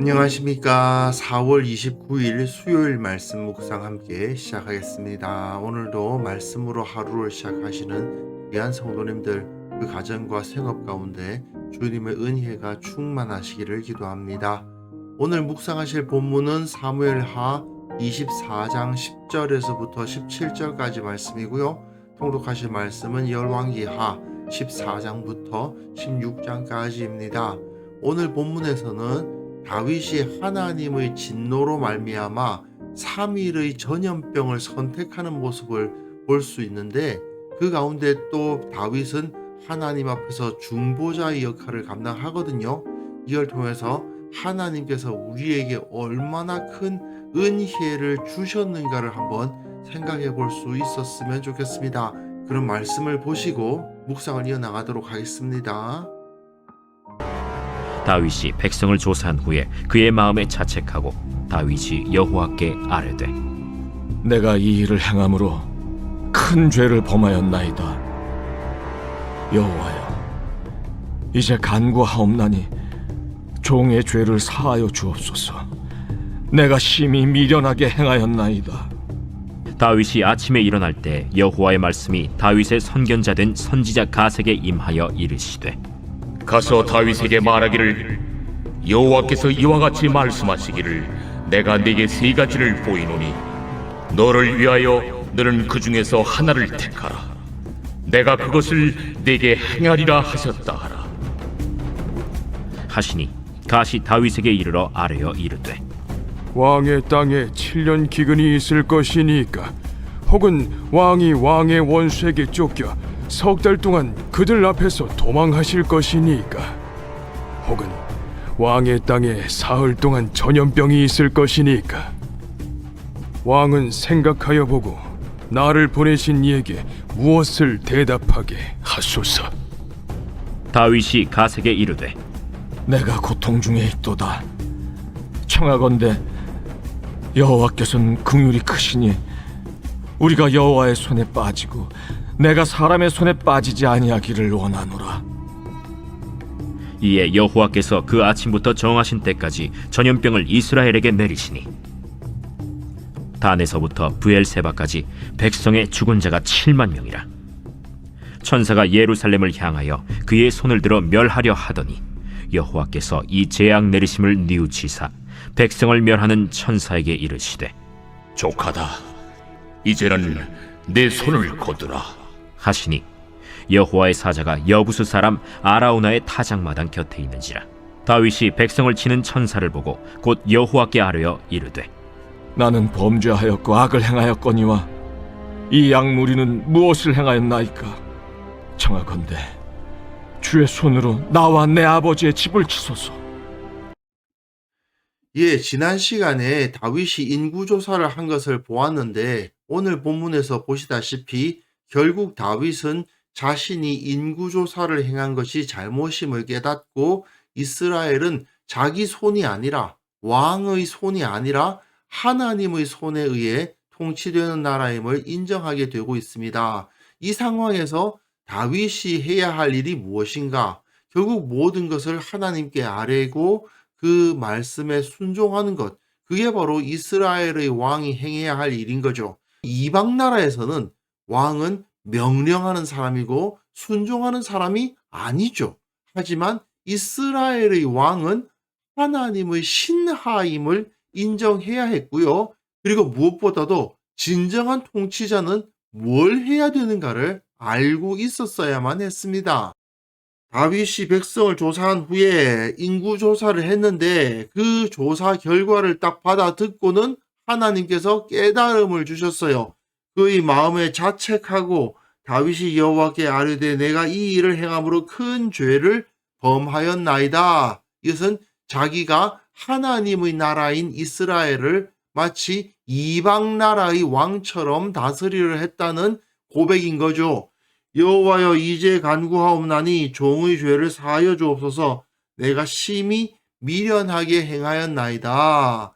안녕하십니까. 4월 29일 수요일 말씀 묵상 함께 시작하겠습니다. 오늘도 말씀으로 하루를 시작하시는 귀한 성도님들, 그 가정과 생업 가운데 주님의 은혜가 충만하시기를 기도합니다. 오늘 묵상하실 본문은 사무엘하 24장 10절에서부터 17절까지 말씀이고요. 통독하실 말씀은 열왕기하 14장부터 16장까지입니다. 오늘 본문에서는 다윗이 하나님의 진노로 말미암아 3일의 전염병을 선택하는 모습을 볼 수 있는데, 그 가운데 또 다윗은 하나님 앞에서 중보자의 역할을 감당하거든요. 이걸 통해서 하나님께서 우리에게 얼마나 큰 은혜를 주셨는가를 한번 생각해 볼 수 있었으면 좋겠습니다. 그런 말씀을 보시고 묵상을 이어나가도록 하겠습니다. 다윗이 백성을 조사한 후에 그의 마음에 자책하고 다윗이 여호와께 아뢰되 내가 이 일을 행함으로 큰 죄를 범하였나이다. 여호와여, 이제 간구하옵나니 종의 죄를 사하여 주옵소서. 내가 심히 미련하게 행하였나이다. 다윗이 아침에 일어날 때 여호와의 말씀이 다윗의 선견자 된 선지자 가세게 임하여 이르시되 가서 다윗에게 말하기를 여호와께서 이와 같이 말씀하시기를 내가 네게 세 가지를 보이노니 너를 위하여 너는 그 중에서 하나를 택하라. 내가 그것을 네게 행하리라 하셨다 하라. 하시니 가시 다윗에게 이르러 아뢰어 이르되 왕의 땅에 7년 기근이 있을 것이니까, 혹은 왕이 왕의 원수에게 쫓겨 석 달 동안 그들 앞에서 도망하실 것이니까, 혹은 왕의 땅에 사흘 동안 전염병이 있을 것이니까, 왕은 생각하여 보고 나를 보내신 이에게 무엇을 대답하게 하소서. 다윗이 가세게 이르되 내가 고통 중에 있도다. 청하건대 여호와께서는 긍휼이 크시니 우리가 여호와의 손에 빠지고 내가 사람의 손에 빠지지 아니하기를 원하노라. 이에 여호와께서 그 아침부터 정하신 때까지 전염병을 이스라엘에게 내리시니 단에서부터 브엘세바까지 백성의 죽은 자가 7만 명이라. 천사가 예루살렘을 향하여 그의 손을 들어 멸하려 하더니 여호와께서 이 재앙 내리심을 뉘우치사 백성을 멸하는 천사에게 이르시되 족하다. 이제는 내 손을 거두라 하시니 여호와의 사자가 여부수 사람 아라우나의 타작마당 곁에 있는지라. 다윗이 백성을 치는 천사를 보고 곧 여호와께 아뢰어 이르되 나는 범죄하였고 악을 행하였거니와 이 양무리는 무엇을 행하였나이까? 청하건대 주의 손으로 나와 내 아버지의 집을 치소서. 지난 시간에 다윗이 인구조사를 한 것을 보았는데, 오늘 본문에서 보시다시피 결국 다윗은 자신이 인구조사를 행한 것이 잘못임을 깨닫고, 이스라엘은 자기 손이 아니라, 왕의 손이 아니라 하나님의 손에 의해 통치되는 나라임을 인정하게 되고 있습니다. 이 상황에서 다윗이 해야 할 일이 무엇인가? 결국 모든 것을 하나님께 아뢰고 그 말씀에 순종하는 것, 그게 바로 이스라엘의 왕이 행해야 할 일인 거죠. 이방 나라에서는 왕은 명령하는 사람이고 순종하는 사람이 아니죠. 하지만 이스라엘의 왕은 하나님의 신하임을 인정해야 했고요. 그리고 무엇보다도 진정한 통치자는 뭘 해야 되는가를 알고 있었어야만 했습니다. 다윗이 백성을 조사한 후에 인구조사를 했는데, 그 조사 결과를 딱 받아 듣고는 하나님께서 깨달음을 주셨어요. 그의 마음에 자책하고 다윗이 여호와께 아뢰되 내가 이 일을 행함으로 큰 죄를 범하였나이다. 이것은 자기가 하나님의 나라인 이스라엘을 마치 이방 나라의 왕처럼 다스리려 했다는 고백인 거죠. 여호와여, 이제 간구하옵나니 종의 죄를 사하여 주옵소서. 내가 심히 미련하게 행하였나이다.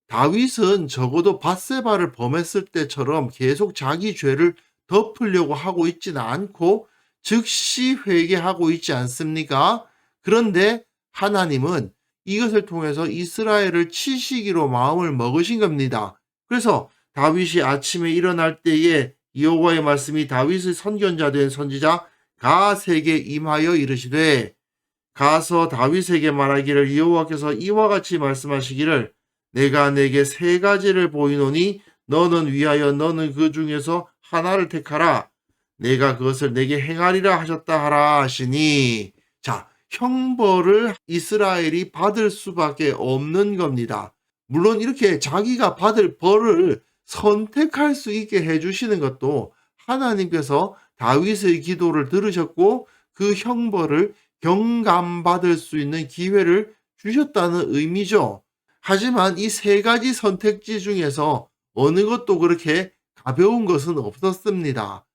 다윗은 적어도 밧세바를 범했을 때처럼 계속 자기 죄를 덮으려고 하고 있지는 않고 즉시 회개하고 있지 않습니까? 그런데 하나님은 이것을 통해서 이스라엘을 치시기로 마음을 먹으신 겁니다. 그래서 다윗이 아침에 일어날 때에 여호와의 말씀이 다윗의 선견자 된 선지자 갓에게 임하여 이르시되, 가서 다윗에게 말하기를 여호와께서 이와 같이 말씀하시기를 내가 내게 세 가지를 보이노니 너는 위하여 너는 그 중에서 하나를 택하라. 내가 그것을 내게 행하리라 하셨다 하라 하시니. 자, 형벌을 이스라엘이 받을 수밖에 없는 겁니다. 물론 이렇게 자기가 받을 벌을 선택할 수 있게 해주시는 것도 하나님께서 다윗의 기도를 들으셨고 그 형벌을 경감받을 수 있는 기회를 주셨다는 의미죠. 하지만 이 세 가지 선택지 중에서 어느 것도 그렇게 가벼운 것은 없었습니다.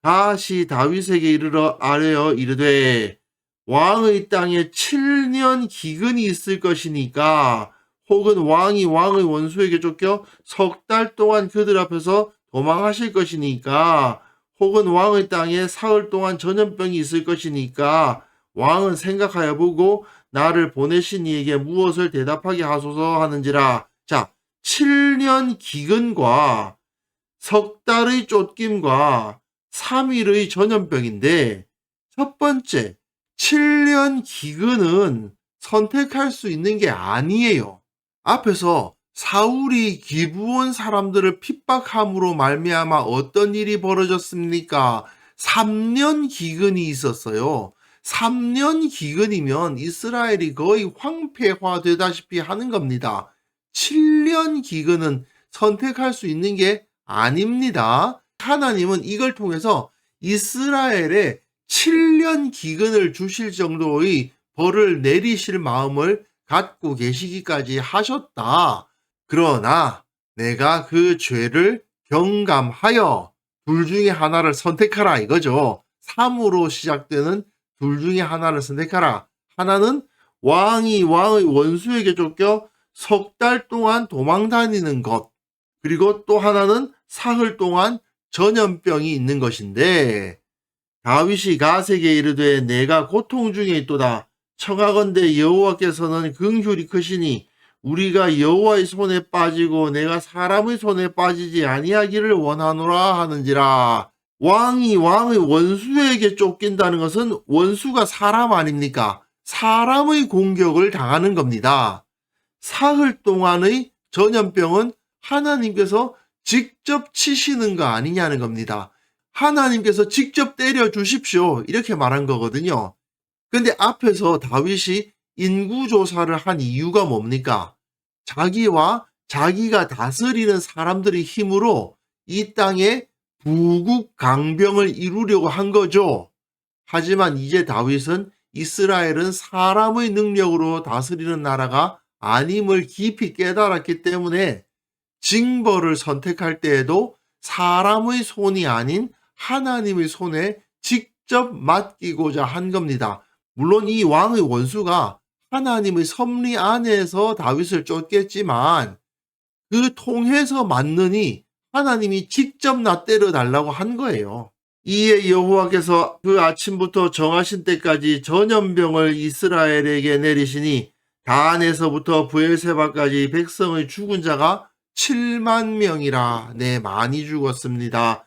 다시 다윗에게 이르러 아뢰어 이르되 왕의 땅에 7년 기근이 있을 것이니까, 혹은 왕이 왕의 원수에게 쫓겨 석 달 동안 그들 앞에서 도망하실 것이니까, 혹은 왕의 땅에 사흘 동안 전염병이 있을 것이니까 왕은 생각하여 보고 나를 보내신 이에게 무엇을 대답하게 하소서 하는지라. 자, 7년 기근과 석 달의 쫓김과 3일의 전염병인데, 첫 번째 7년 기근은 선택할 수 있는 게 아니에요. 앞에서 사울이 기브온 사람들을 핍박함으로 말미암아 어떤 일이 벌어졌습니까? 3년 기근이 있었어요. 3년 기근이면 이스라엘이 거의 황폐화되다시피 하는 겁니다. 7년 기근은 선택할 수 있는 게 아닙니다. 하나님은 이걸 통해서 이스라엘에 7년 기근을 주실 정도의 벌을 내리실 마음을 갖고 계시기까지 하셨다. 그러나 내가 그 죄를 경감하여 둘 중에 하나를 선택하라 이거죠. 3으로 시작되는 둘 중에 하나를 선택하라. 하나는 왕이 왕의 원수에게 쫓겨 석 달 동안 도망 다니는 것, 그리고 또 하나는 사흘 동안 전염병이 있는 것인데, 다윗이 갓에게 이르되 내가 고통 중에 있도다. 청하건대 여호와께서는 긍휼이 크시니 우리가 여호와의 손에 빠지고 내가 사람의 손에 빠지지 아니하기를 원하노라 하는지라. 왕이 왕의 원수에게 쫓긴다는 것은 원수가 사람 아닙니까? 사람의 공격을 당하는 겁니다. 사흘 동안의 전염병은 하나님께서 직접 치시는 거 아니냐는 겁니다. 하나님께서 직접 때려 주십시오 이렇게 말한 거거든요. 근데 앞에서 다윗이 인구조사를 한 이유가 뭡니까? 자기와 자기가 다스리는 사람들의 힘으로 이 땅에 부국 강병을 이루려고 한 거죠. 하지만 이제 다윗은 이스라엘은 사람의 능력으로 다스리는 나라가 아님을 깊이 깨달았기 때문에 징벌을 선택할 때에도 사람의 손이 아닌 하나님의 손에 직접 맡기고자 한 겁니다. 물론 이 왕의 원수가 하나님의 섭리 안에서 다윗을 쫓겠지만 그 통해서 맞느니 하나님이 직접 나 때려달라고 한 거예요. 이에 여호와께서 그 아침부터 정하신 때까지 전염병을 이스라엘에게 내리시니 단에서부터 브엘세바까지 백성의 죽은 자가 7만 명이라. 네, 많이 죽었습니다.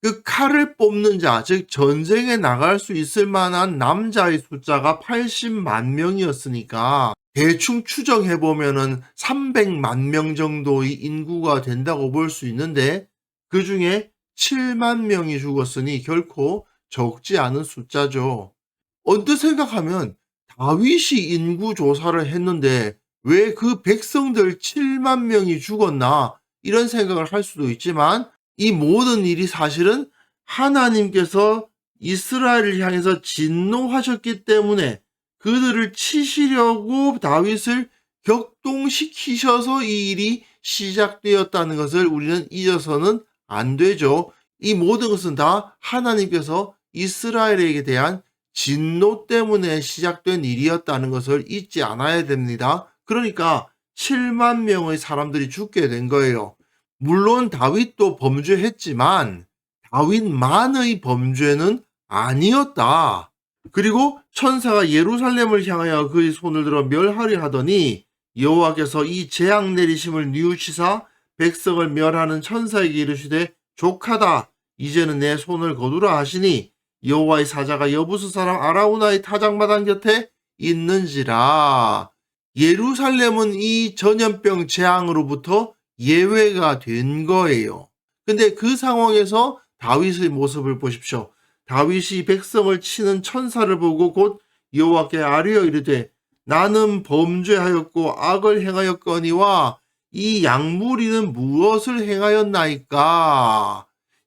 그 칼을 뽑는 자, 즉 전쟁에 나갈 수 있을 만한 남자의 숫자가 80만 명이었으니까 대충 추정해 보면은 300만 명 정도의 인구가 된다고 볼 수 있는데 그 중에 7만 명이 죽었으니 결코 적지 않은 숫자죠. 언뜻 생각하면 다윗이 인구 조사를 했는데 왜 그 백성들 7만 명이 죽었나 이런 생각을 할 수도 있지만 이 모든 일이 사실은 하나님께서 이스라엘을 향해서 진노하셨기 때문에 그들을 치시려고 다윗을 격동시키셔서 이 일이 시작되었다는 것을 우리는 잊어서는 안 되죠. 이 모든 것은 다 하나님께서 이스라엘에게 대한 진노 때문에 시작된 일이었다는 것을 잊지 않아야 됩니다. 그러니까 7만 명의 사람들이 죽게 된 거예요. 물론 다윗도 범죄했지만 다윗만의 범죄는 아니었다. 그리고 천사가 예루살렘을 향하여 그의 손을 들어 멸하려 하더니 여호와께서 이 재앙 내리심을 뉘우치사 백성을 멸하는 천사에게 이르시되 족하다. 이제는 내 손을 거두라 하시니 여호와의 사자가 여부수 사람 아라우나의 타작마당 곁에 있는지라. 예루살렘은 이 전염병 재앙으로부터 예외가 된 거예요. 근데 그 상황에서 다윗의 모습을 보십시오. 다윗이 백성을 치는 천사를 보고 곧 여호와께 아뢰어 이르되 나는 범죄하였고 악을 행하였거니와 이 양무리는 무엇을 행하였나이까?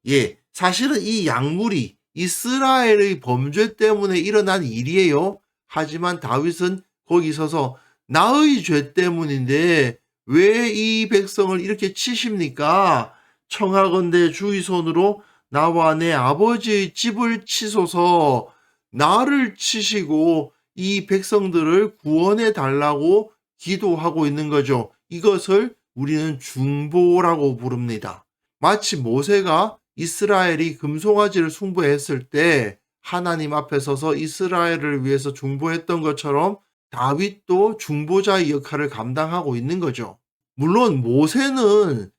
예, 사실은 이 양무리 이스라엘의 범죄 때문에 일어난 일이에요. 하지만 다윗은 거기 서서 나의 죄 때문인데 왜 이 백성을 이렇게 치십니까? 청하건대 주의 손으로 나와 내 아버지의 집을 치소서. 나를 치시고 이 백성들을 구원해 달라고 기도하고 있는 거죠. 이것을 우리는 중보라고 부릅니다. 마치 모세가 이스라엘이 금송아지를 숭배했을 때 하나님 앞에 서서 이스라엘을 위해서 중보했던 것처럼 다윗도 중보자의 역할을 감당하고 있는 거죠. 물론 모세는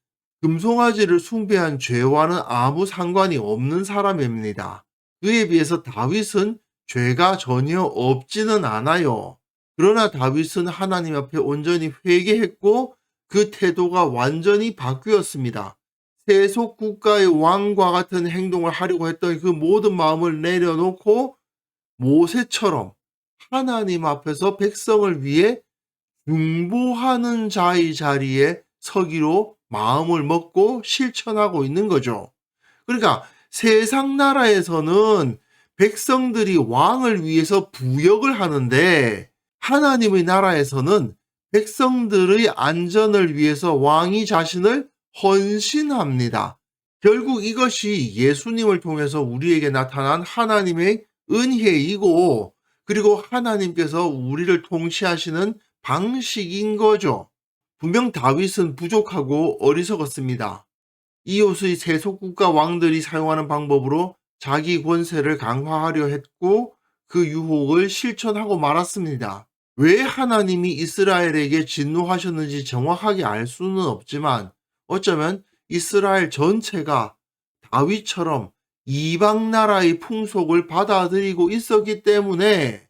금송아지를 숭배한 죄와는 아무 상관이 없는 사람입니다. 그에 비해서 다윗은 죄가 전혀 없지는 않아요. 그러나 다윗은 하나님 앞에 온전히 회개했고 그 태도가 완전히 바뀌었습니다. 세속 국가의 왕과 같은 행동을 하려고 했던 그 모든 마음을 내려놓고 모세처럼 하나님 앞에서 백성을 위해 중보하는 자의 자리에 서기로 마음을 먹고 실천하고 있는 거죠. 그러니까 세상 나라에서는 백성들이 왕을 위해서 부역을 하는데 하나님의 나라에서는 백성들의 안전을 위해서 왕이 자신을 헌신합니다. 결국 이것이 예수님을 통해서 우리에게 나타난 하나님의 은혜이고 그리고 하나님께서 우리를 통치하시는 방식인 거죠. 분명 다윗은 부족하고 어리석었습니다. 이웃의 세속국가 왕들이 사용하는 방법으로 자기 권세를 강화하려 했고 그 유혹을 실천하고 말았습니다. 왜 하나님이 이스라엘에게 진노하셨는지 정확하게 알 수는 없지만 어쩌면 이스라엘 전체가 다윗처럼 이방 나라의 풍속을 받아들이고 있었기 때문에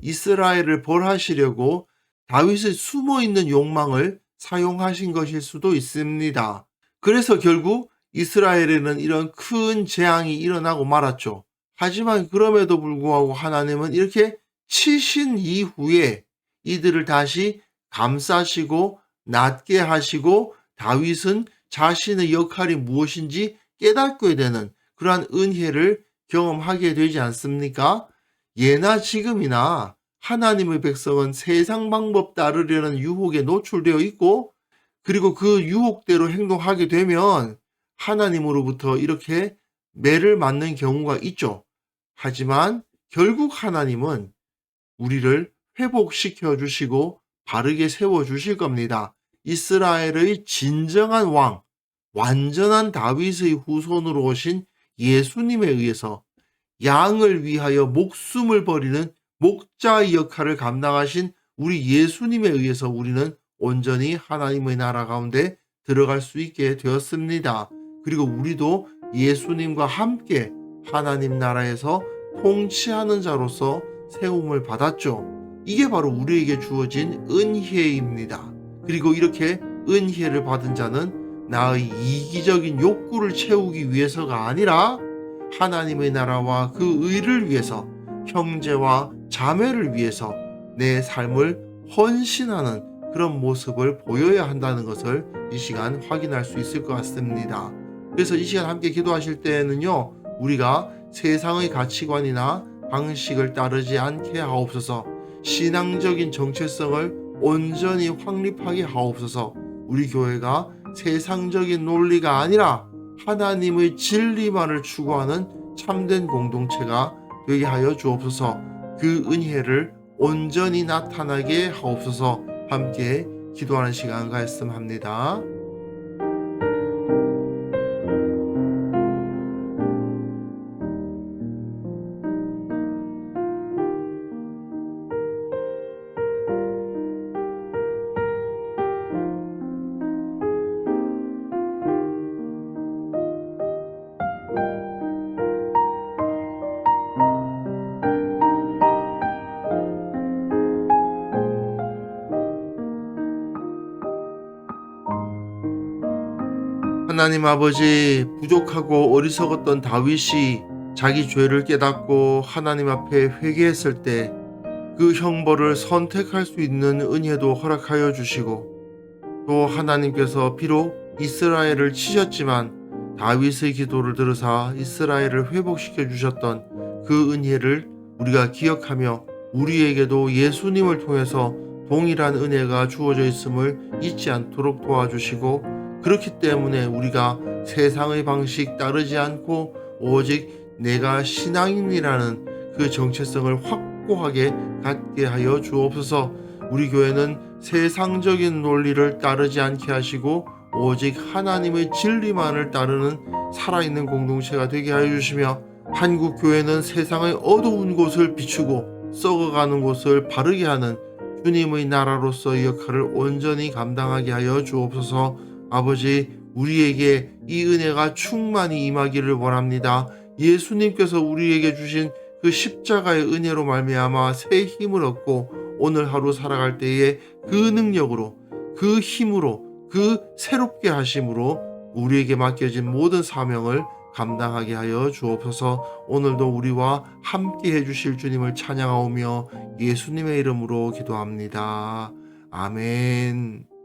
이스라엘을 벌하시려고 다윗의 숨어있는 욕망을 사용하신 것일 수도 있습니다. 그래서 결국 이스라엘에는 이런 큰 재앙이 일어나고 말았죠. 하지만 그럼에도 불구하고 하나님은 이렇게 치신 이후에 이들을 다시 감싸시고 낫게 하시고 다윗은 자신의 역할이 무엇인지 깨닫게 되는 그러한 은혜를 경험하게 되지 않습니까? 예나 지금이나 하나님의 백성은 세상 방법 따르려는 유혹에 노출되어 있고 그리고 그 유혹대로 행동하게 되면 하나님으로부터 이렇게 매를 맞는 경우가 있죠. 하지만 결국 하나님은 우리를 회복시켜 주시고 바르게 세워 주실 겁니다. 이스라엘의 진정한 왕, 완전한 다윗의 후손으로 오신 예수님에 의해서 양을 위하여 목숨을 버리는 목자의 역할을 감당하신 우리 예수님에 의해서 우리는 온전히 하나님의 나라 가운데 들어갈 수 있게 되었습니다. 그리고 우리도 예수님과 함께 하나님 나라에서 통치하는 자로서 세움을 받았죠. 이게 바로 우리에게 주어진 은혜입니다. 그리고 이렇게 은혜를 받은 자는 나의 이기적인 욕구를 채우기 위해서가 아니라 하나님의 나라와 그 의를 위해서 형제와 자매를 위해서 내 삶을 헌신하는 그런 모습을 보여야 한다는 것을 이 시간 확인할 수 있을 것 같습니다. 그래서 이 시간 함께 기도하실 때에는요, 우리가 세상의 가치관이나 방식을 따르지 않게 하옵소서. 신앙적인 정체성을 온전히 확립하게 하옵소서. 우리 교회가 세상적인 논리가 아니라 하나님의 진리만을 추구하는 참된 공동체가 되게 하여 주옵소서. 그 은혜를 온전히 나타나게 하옵소서. 함께 기도하는 시간 가졌으면 합니다. 하나님 아버지, 부족하고 어리석었던 다윗이 자기 죄를 깨닫고 하나님 앞에 회개했을 때 그 형벌을 선택할 수 있는 은혜도 허락하여 주시고, 또 하나님께서 비록 이스라엘을 치셨지만 다윗의 기도를 들으사 이스라엘을 회복시켜 주셨던 그 은혜를 우리가 기억하며 우리에게도 예수님을 통해서 동일한 은혜가 주어져 있음을 잊지 않도록 도와주시고, 그렇기 때문에 우리가 세상의 방식 따르지 않고 오직 내가 신앙인이라는 그 정체성을 확고하게 갖게 하여 주옵소서. 우리 교회는 세상적인 논리를 따르지 않게 하시고 오직 하나님의 진리만을 따르는 살아있는 공동체가 되게 하여 주시며, 한국 교회는 세상의 어두운 곳을 비추고 썩어가는 곳을 바르게 하는 주님의 나라로서의 역할을 온전히 감당하게 하여 주옵소서. 아버지, 우리에게 이 은혜가 충만히 임하기를 원합니다. 예수님께서 우리에게 주신 그 십자가의 은혜로 말미암아 새 힘을 얻고 오늘 하루 살아갈 때에 그 능력으로, 그 힘으로, 그 새롭게 하심으로 우리에게 맡겨진 모든 사명을 감당하게 하여 주옵소서. 오늘도 우리와 함께 해주실 주님을 찬양하오며 예수님의 이름으로 기도합니다. 아멘.